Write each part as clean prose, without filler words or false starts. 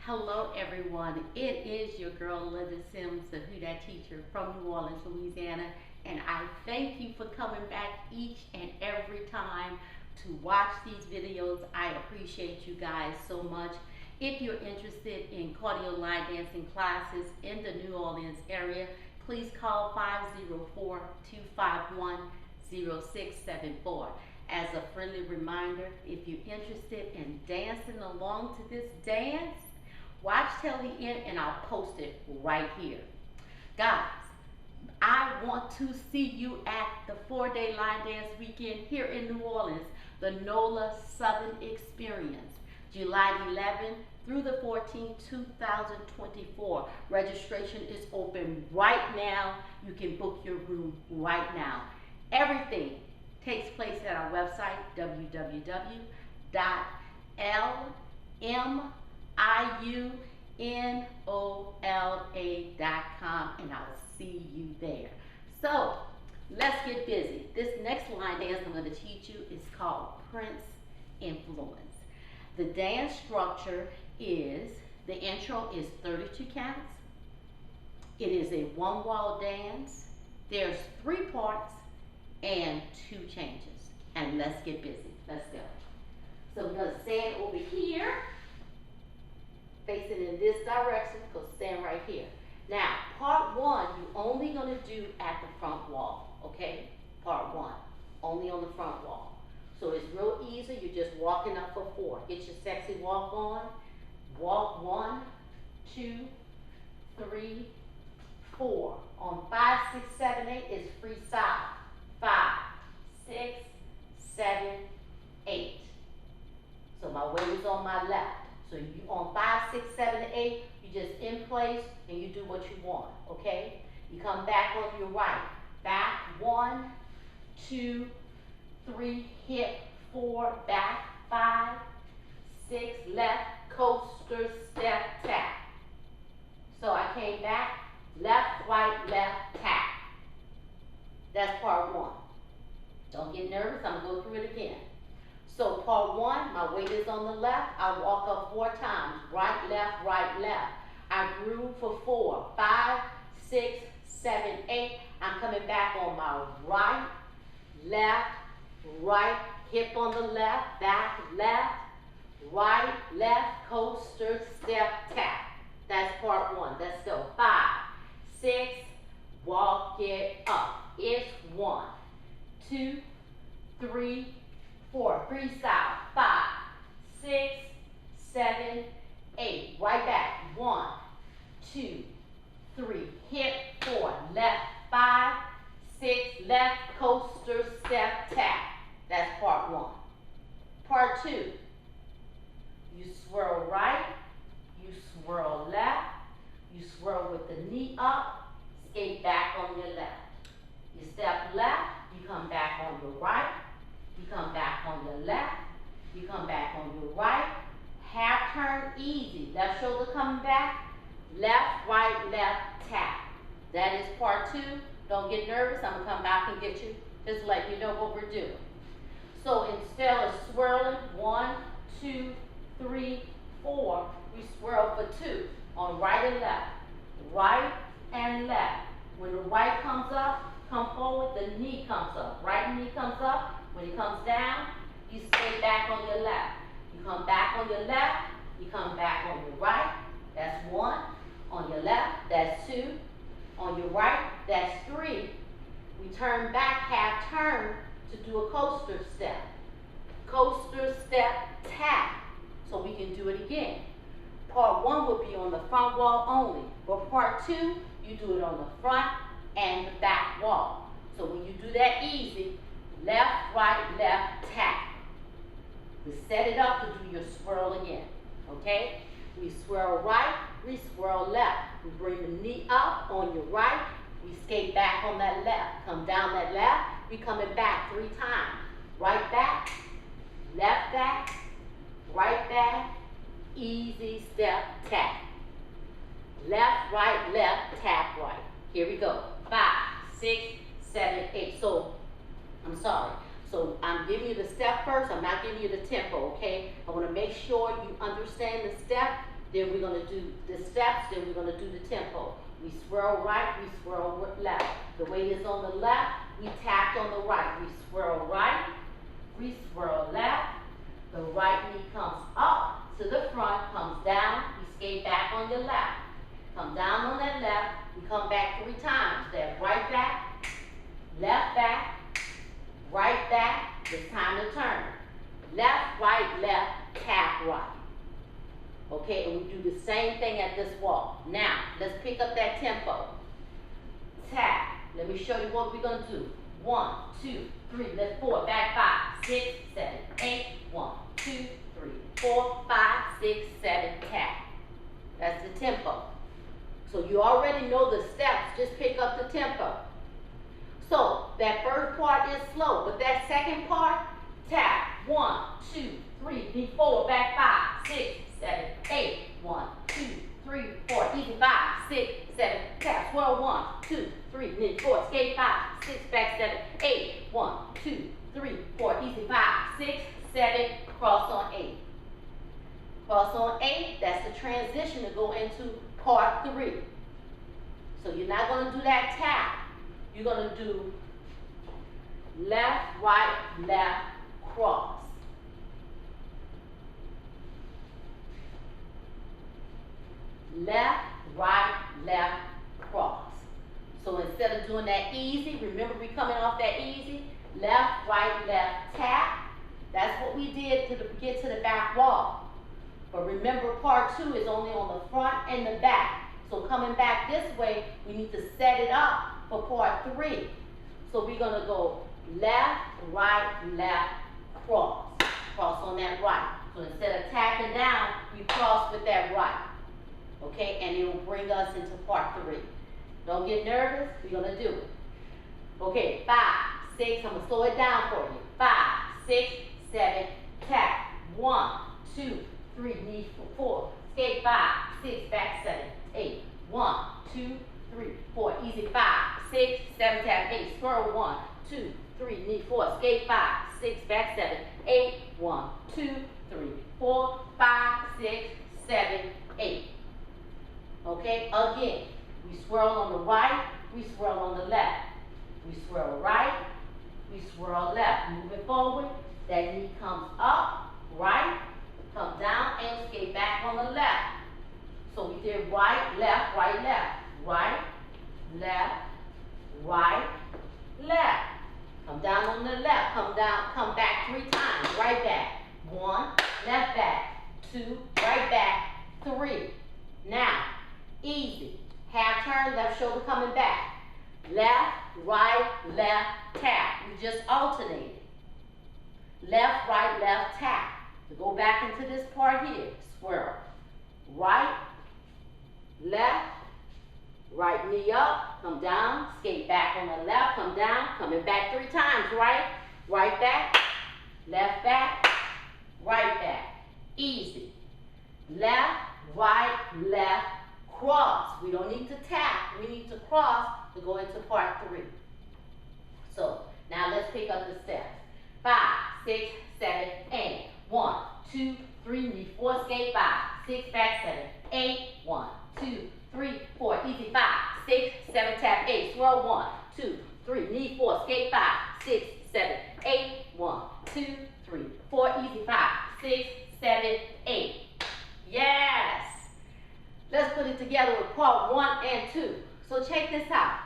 Hello everyone, it is your girl Linda Sims, the Who Dat teacher from New Orleans, Louisiana, and I thank you for coming back each and every time to watch these videos. I appreciate you guys so much. If you're interested in cardio line dancing classes in the New Orleans area, please call 504-251-0674. As a friendly reminder, if you're interested in dancing along to this dance, watch till the end and I'll post it right here. Guys, I want to see you at the 4-day line dance weekend here in New Orleans, the NOLA Southern Experience, July 11th through the 14th, 2024. Registration is open right now. You can book your room right now. Everything takes place at our website, www.LMIUNOLA.com, and I'll see you there. So let's get busy. This next line dance I'm going to teach you is called Prince Influence. The dance structure is, the intro is 32 counts. It is a one-wall dance. There's 3 parts and 2 changes. And let's get busy. Let's go. So we're going to stand over here, facing in this direction, because stand right here. Now, part 1, you're only going to do at the front wall, okay? Part 1, only on the front wall. So it's real easy. You're just walking up for 4. Get your sexy walk on. Walk 1, 2, 3, 4. On 5, 6, 7, 8 is freestyle. 5, 6, 7, 8. So my weight is on my left. So you on 5, 6, 7, 8, you just in place and you do what you want, okay? You come back on your right. Back, 1, 2, 3, hip, 4, back, 5, 6, left, coaster, step, tap. So I came back, left, right, left, tap. That's part 1. Don't get nervous, I'm gonna go through it again. So part 1, my weight is on the left. I walk up 4 times, right, left, right, left. I groove for 4, 5, 6, 7, 8. I'm coming back on my right, hip on the left, back, left, right, left, coaster, step, tap. That's part 1. Let's go. 5, 6, walk it up. It's 1, 2, 3, 4. Freestyle. 5, 6, 7, 8. Right back. 1, 2, 3. Hip 4. Left 5, 6. Left coaster step tap. That's part 1. Part 2. You swirl right. You swirl left. You swirl with the knee up. Skate back on your left. You step left, you come back on your right, you come back on your left, you come back on your right, half turn easy, left shoulder coming back, left, right, left, tap. That is part 2. Don't get nervous, I'm going to come back and get you, just to let you know what we're doing. So instead of swirling, 1, 2, 3, 4, we swirl for 2 on right and left, right and left. When the right comes up, come forward, the knee comes up. Right knee comes up. When it comes down, you stay back on your left. You come back on your left. You come back on your right. That's 1. On your left, that's 2. On your right, that's 3. We turn back, half turn, to do a coaster step. Coaster step, tap. So we can do it again. Part 1 will be on the front wall only. But part 2, you do it on the front and the back wall. So when you do that easy, left, right, left, tap. We set it up to do your swirl again, okay? We swirl right, we swirl left. We bring the knee up on your right, we skate back on that left. Come down that left, we coming back 3 times. Right back, left back, right back, easy step, tap. Left, right, left, tap right. Here we go. 5, 6, 7, 8. So, I'm sorry. So I'm giving you the step first. I'm not giving you the tempo, okay? I want to make sure you understand the step then we're going to do the steps, then we're going to do the tempo. We swirl right, we swirl left. The weight is on the left, we tapped on the right. We swirl right, we swirl left. The right knee comes up to the front, comes down, we skate back on the left. Come down on that left, we come back 3 times. That right back, left back, right back. It's time to turn. Left, tap right. Okay, and we do the same thing at this wall. Now, let's pick up that tempo. Tap. Let me show you what we're going to do. 1, 2, 3, let's 4, back 5, 6, 7, 8, 1, 2, 3, 4, 5, 6, 7, tap. That's the tempo. So you already know the steps, just pick up the tempo. So that first part is slow, but that second part, tap. 1, 2, 3, knee forward, back 5, 6, 7, 8, 1, 2, 3, 4, easy 5, 6, 7, tap, swirl 1, 2, 3, knee forward, skate 5, 6, back 7, 8, 1, 2, 3, 4, easy 5, 6, 7, cross on 8. Cross on 8, that's the transition to go into part 3. So you're not going to do that tap. You're going to do left, cross. Left, cross. So instead of doing that easy, remember we coming off that easy, left, tap. That's what we did to get to the back wall. But remember part 2 is only on the front and the back. So coming back this way, we need to set it up for part 3. So we're going to go left, cross. Cross on that right. So instead of tapping down, we cross with that right. Okay, and it will bring us into part 3. Don't get nervous, we're going to do it. Okay, 5, 6, I'm going to slow it down for you. 5, 6, 7, tap. 1, 2, 3, knee 4, skate 5, 6, back 7, 8. 1, 2, 3, 4, easy 5, 6, 7, tap 8, swirl 1, 2, 3, knee 4, skate 5, 6, back 7, 8, 1, 2, 3, 4, 5, 6, 7, 8. Okay, again, we swirl on the right, we swirl on the left. We swirl right, we swirl left. Moving forward, that knee comes up, right, come down, and skate back on the left. So we did right, left, right, left. Right, left. Come down on the left, come down, come back 3 times, right back. 1, left back, 2, right back, 3. Now, easy. Half turn, left shoulder coming back. Left, tap. We just alternated. Left, tap. To go back into this part here, swirl. Right, left, right knee up, come down, skate back on the left, come down, coming back 3 times, right back, left back, right back. Easy. Left, cross. We don't need to tap, we need to cross to go into part 3. So, now let's pick up the steps. 5, 6, 7, 8. 1, 2, 3, knee 4, skate 5, 6, back 7, 8, 1, 2, 3, 4, easy 5, 6, 7, tap 8, swirl 1, 2, 3, knee 4, skate 5, 6, 7, 8, 1, 2, 3, 4, easy 5, 6, 7, 8. Yes! Let's put it together with part 1 and 2. So check this out.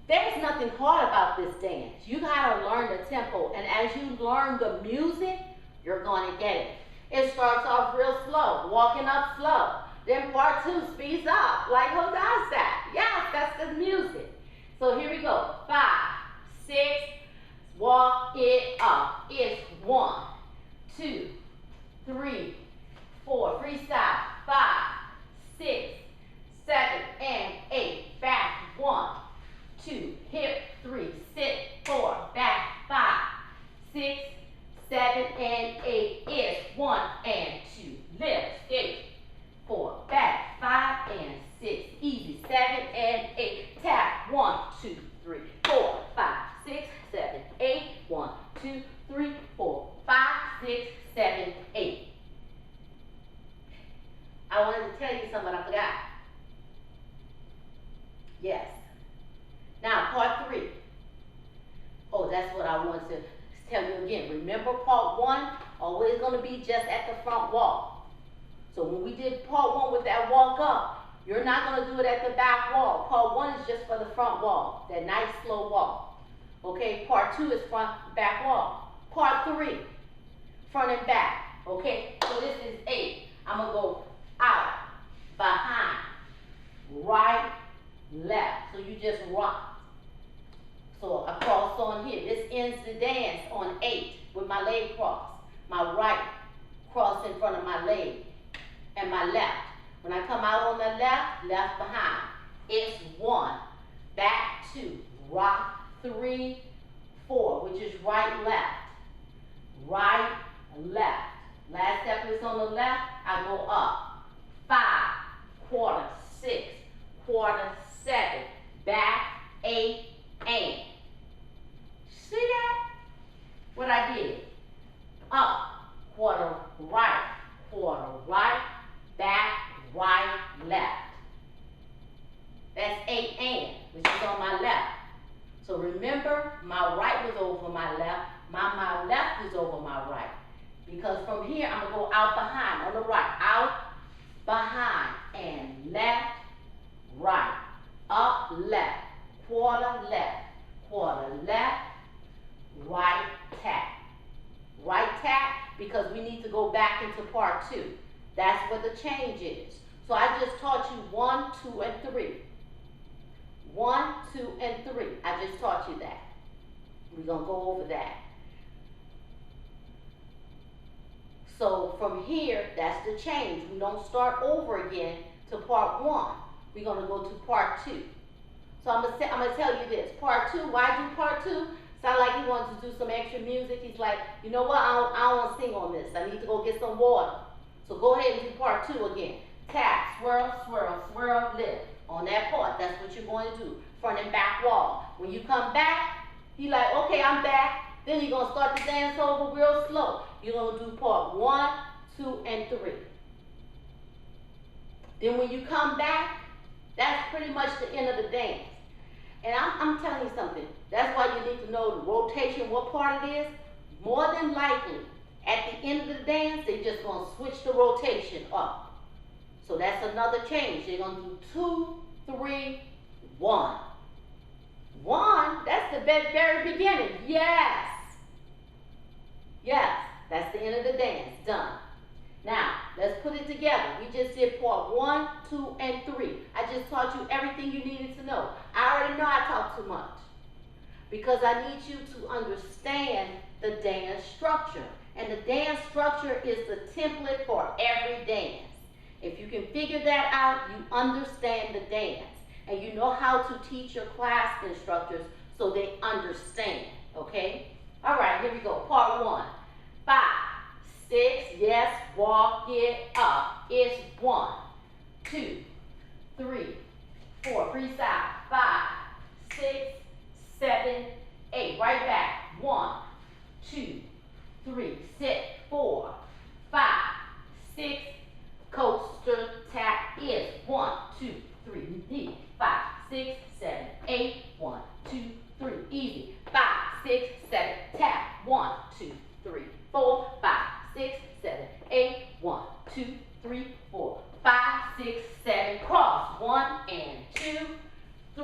There's nothing hard about this dance. You gotta learn the tempo, and as you learn the music, you're gonna get it. It starts off real slow, walking up slow. Then part 2 speeds up, like who does that? Yes, that's the music. So here we go. 5, 6, walk it up. It's 1, 2, 3, 4. Freestyle. 5, 6, 7, and 8. Back 1, 2, hip 3, sit 4, back 5, 6, 7, and 8 is 1 and 2. Lift, skate. 4, back, 5, and 6. Easy. 7 and 8. Tap. 1, 2, 3, 4, 5, 6, 7, 8. 1, 2, 3, 4, 5, 6, 7, 8. I wanted to tell you something, I forgot. Yes. Now, part 3. Oh, that's what I wanted to tell you again. Remember, part 1, always going to be just at the front wall. So when we did part 1 with that walk up, you're not going to do it at the back wall. Part 1 is just for the front wall, that nice slow walk. Okay, part 2 is front, back wall. Part 3, front and back. Okay, so this is 8. I'm going to go out, behind, right, left. So you just rock. So I cross on here. This ends the dance on 8 with my leg cross. My right cross in front of my leg and my left. When I come out on the left, left behind. It's 1, back 2, rock 3, 4, which is right, left. Right, left. Last step is on the left, I go up. 5, quarter, 6, quarter, 7, back, 8, and. See that? What I did? Up, quarter, right, back, right, left. That's 8 and, which is on my left. So remember, my right was over my left, my left is over my right. Because from here, I'm going to go out behind, on the right. Out, behind, and left, right. Up, left, quarter, left, right tap. Right tap, because we need to go back into part 2. That's what the change is. So I just taught you 1, 2, and 3. 1, 2, and 3. I just taught you that. We're going to go over that. So from here, that's the change. We don't start over again to part 1. We're going to go to part 2. So I'm going to tell you this. Part 2, why do part 2? Sound like he wants to do some extra music. He's like, you know what? I don't want to sing on this. I need to go get some water. So go ahead and do part 2 again. Tap, swirl, swirl, swirl, lift. On that part, that's what you're going to do. Front and back wall. When you come back, you're like, okay, I'm back. Then you're going to start the dance over real slow. You're going to do part 1, 2, and 3. Then when you come back, that's pretty much the end of the dance. And I'm telling you something. That's why you need to know the rotation, what part it is. More than likely, at the end of the dance, they're just going to switch the rotation up. So that's another change. They're going to do 2, 3, 1. 1, that's the very beginning. Yes. Yes, that's the end of the dance. Done. Now, let's put it together. We just did part 1, 2, and 3. I just taught you everything you needed to know. I already know I talk too much because I need you to understand the dance structure. And the dance structure is the template for every dance. If you can figure that out, you understand the dance. And you know how to teach your class instructors so they understand, okay? All right, here we go. Part 1. 5, 6, yes, walk it up. It's 1, 2, 3, 4, freestyle. 5, 6, 7, 8. Right back. 1, 2, 3, sit, 4, 5, 6. Coaster tap is 1, 2, 3, D. 5, 6, 7, 8. 1, 2, 3. Easy. 5, 6, 7. Tap. 1, 2, 3, 4, 5, 6, 7, 8. 1, 2, 3, 4, 5, 6, 7. Cross. 1 and 2,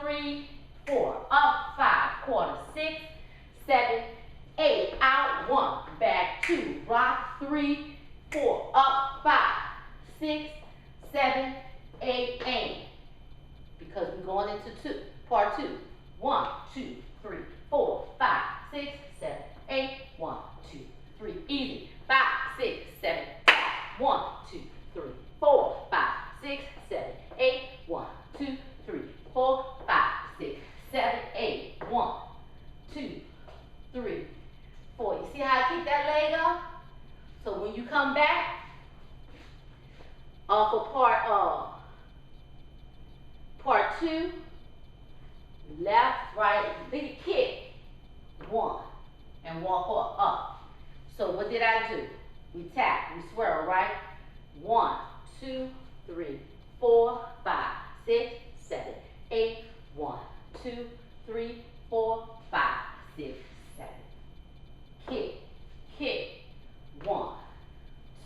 3, 4. Up 5. Quarter 6, 7, 8. Out 1. Back 2. Rock 3, 4. Up 5, 6, 7, 8, and. Because we're going into part 2. 1, 2, 3, 4, 5, 6, 7, 8. 1, 2, 3. Easy. 5, 6, 7. 1, 2, 3, 4, 5, 6, 7, 8. 1, 2, 3, 4, 5, 6, 7, 8. 1, 2, 3, 4. You see how I keep that leg up? So when you come back off of part 2, left, right, big kick, 1, and walk up. So what did I do? We tap, we swirl, right? 1, 2, 3, 4, 5, 6, 7, 8, 1, 2, 3, 4, 5, 6, 7. Kick, kick. 1,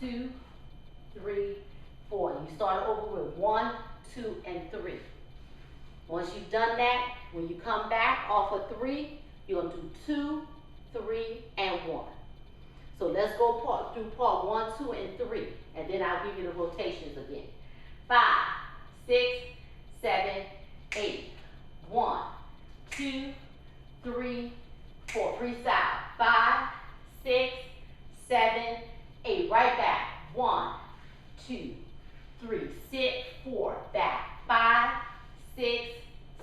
2, 3, 4. And you start over with 1, 2, and 3. Once you've done that, when you come back off of 3, you're going to do 2, 3, and 1. So let's go through part 1, 2, and 3, and then I'll give you the rotations again. 5, 6, 7, 8. 1, 2, 3, 4. Freestyle. 5, 6, 7, 8. Right back. 1, 2, 3. Sit, 4. Back. 5, 6,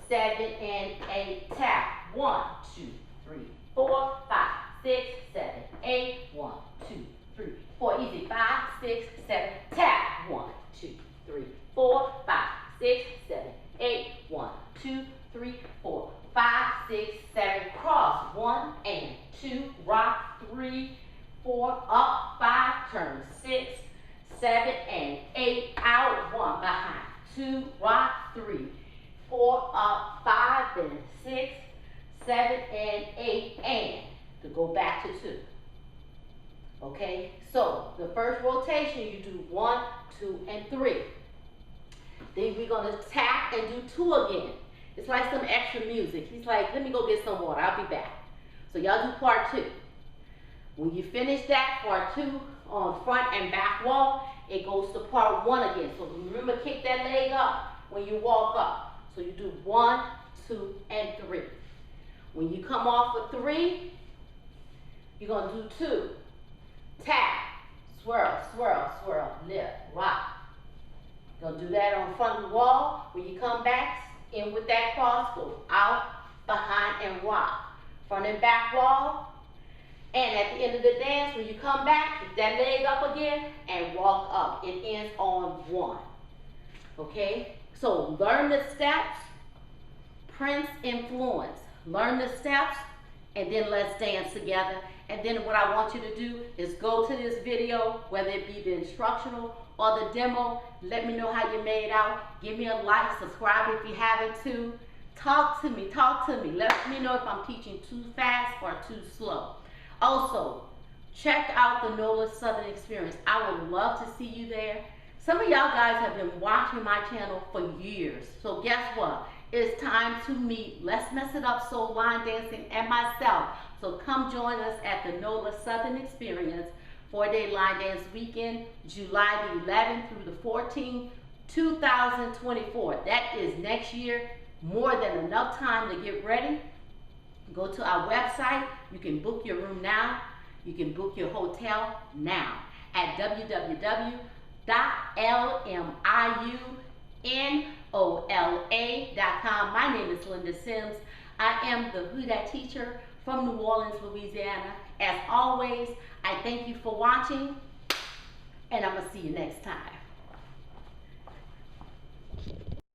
7, and 8. Tap. 1, 2, 3, 4, 5, 6, 7, 8. 1, 2, 3, 4. Easy. 5, 6, 7. Tap. 1, 2, 3, 4, 5, 6, 7, 8. 1, 2, 3, 4, 5, 6, 7. Cross. 1 and 2. Rock. 3, 4. Up. 5. Turn. 6, 7, and 8. Out. 1 behind. 2. Rock. 3, 4. Up. 5 and 6, 7, and 8. And to go back to 2. Okay, so the first rotation you do 1, 2, and 3. Then we're gonna tap and do 2 again. It's like some extra music. He's like, let me go get some water, I'll be back. So y'all do part 2. When you finish that, part 2 on front and back wall, it goes to part 1 again. So remember, kick that leg up when you walk up. So you do 1, 2, and 3. When you come off of 3, you're gonna do 2. Tap, swirl, swirl, swirl, lift, rock. Gonna do that on front of the wall. When you come back, in with that cross, go out, behind, and rock. Front and back wall. And at the end of the dance, when you come back, kick that leg up again and walk up. It ends on 1. Okay? So learn the steps, Prince influence. Learn the steps, and then let's dance together. And then what I want you to do is go to this video, whether it be the instructional or the demo. Let me know how you made out. Give me a like, subscribe if you haven't too. Talk to me, talk to me. Let me know if I'm teaching too fast or too slow. Also, check out the NOLA Southern Experience. I would love to see you there. Some of y'all guys have been watching my channel for years. So guess what? It's time to meet Let's Mess It Up Soul Line Dancing and myself. So come join us at the NOLA Southern Experience 4-day line dance weekend, July the 11th through the 14th, 2024. That is next year. More than enough time to get ready. Go to our website. You can book your room now. You can book your hotel now at www.LMIUNOLA.com. My name is Linda Sims. I am the Who Dat teacher from New Orleans, Louisiana. As always, I thank you for watching, and I'm going to see you next time.